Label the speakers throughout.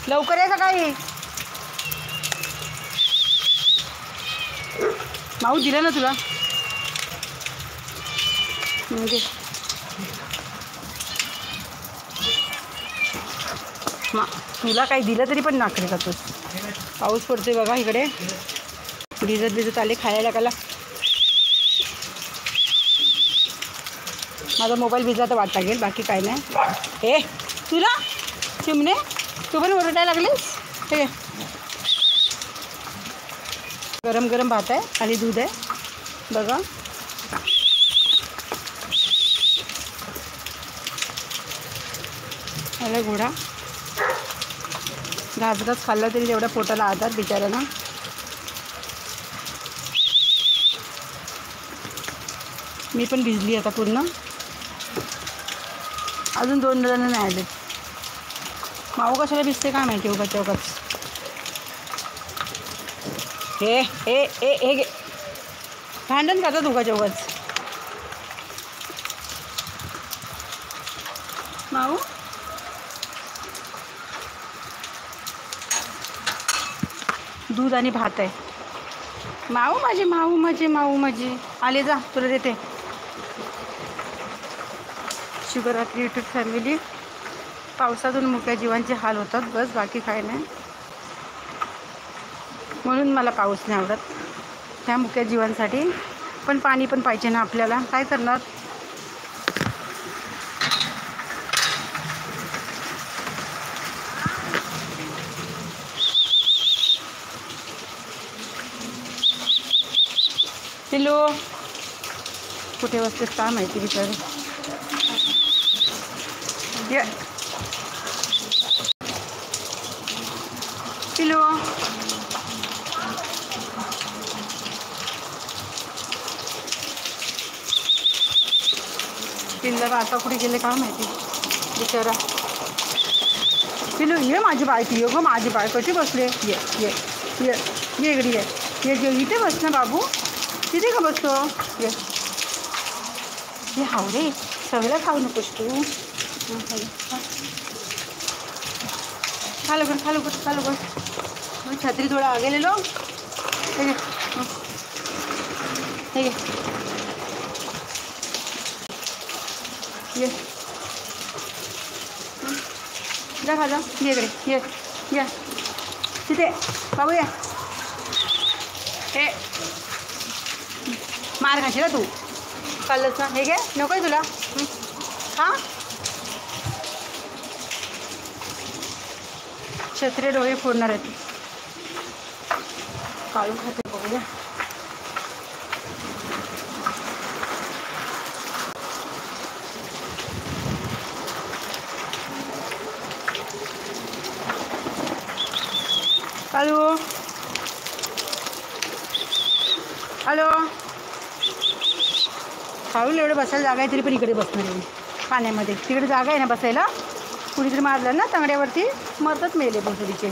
Speaker 1: लवकर आहे सकाळी. माऊ दिला ना तुला म्हणजे तुला काही दिलं तरी पण नाकरे का तू. पाऊस पडतोय बघा इकडे. भिजत आले खायला काला. माझा मोबाईल भिजला तर वाट लागेल, बाकी काय नाही. हे तुला चिमणे तू पण ओरडायला लागलीस. हे गरम गरम भात आहे आणि दूध आहे बघा. अरे घोडा घास खाल्ला तरी तेवढ्या पोटाला आधार बिचाऱ्यानं. मी पण भिजली आता पूर्ण. अजून 2 जण नाही आले. माऊ कशाला भिजते काय माहिती उगाच उगाच. हे हे हे हे भांडण करतात उगाच उगाच. माऊ दूध आणि भात आहे. माऊ माझी आले जा तुला देते. Shivratri YouTube family. पावसातून मुक्या जीवांचे हाल होतात बस, बाकी काय नाही. म्हणून मला पाऊस नाही आवडत ह्या मुक्या जीवांसाठी. पण पाणी पण पाहिजे ना आपल्याला, काय करणार. पिल्लू कुठे बसतेस काय माहिती बिचारे. पिल्लू पिल्लू आता कुठे गेले काय माहिती बिचारा. पिल्लू ये माझी बायको, ये गं माझी बायको कशी बसले. ये ये ये ये इकडे ये ये इथे बस ना बाबू. तिथे का बसतो. ये हाव रे सगळं खाऊ नकोस तू. खालो कर. छत्री थोडा आगे ले लो. हे ये जा खा जा. ये इकडे ये तिथे बाबू ये. हे मार खाशी ना तू कल्लच ना. हे घे नको आहे तुला. हां छत्रे डोळे फोडणार आहेत. काळू खाते बघूया. काळू हॅलो. काळूला एवढं बसायला जागा आहे तरी पण इकडे बसणार आहे पाण्यामध्ये. तिकडे जागा आहे ना बसायला. कुणीतरी मारलं ना तांगड्यावरती मरतात मेले बोसडीचे.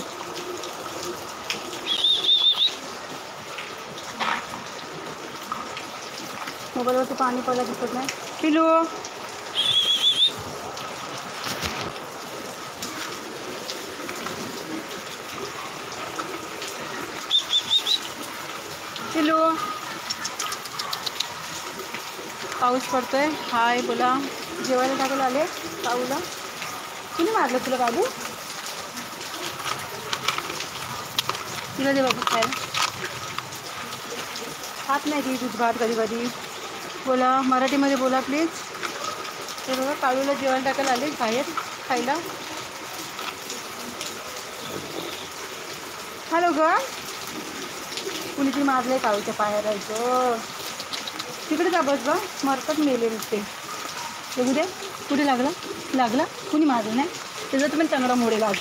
Speaker 1: मोबाईलवरती पाणी पडलं दिसत नाही. पिलू पिलू पाऊस पडतोय. हाय बोला. जेवायला टाकायला आले काऊला. कुणी मारलं तुला बाबू. तुला दे बाबू खायला. खात नाही ती दूध भात कधी कधी. बोला मराठीमध्ये बोला प्लीज. ते बघा काळूला जेवण टाकायला आले बाहेर खायला. हॅलो ग. कुणीतरी मारले काळूच्या पाया राहायचं. तिकडे जा बस बा. मरतात मेले नुसते. बघू दे कुठे लागला. कुणी मारलं नाही त्याचा तर पण तंगडा मोडेल आज.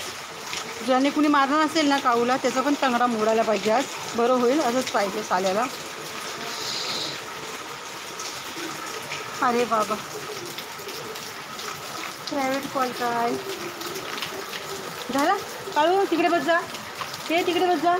Speaker 1: ज्याने कुणी मारलं नसेल ना काऊला त्याचा पण तंगडा मोडायला पाहिजे आज. बरं होईल असंच पाहिजे साल्याला. अरे बाबा प्रायव्हेट कॉल काय झाला. काळू तिकडे बस जा. ते तिकडे बस जा.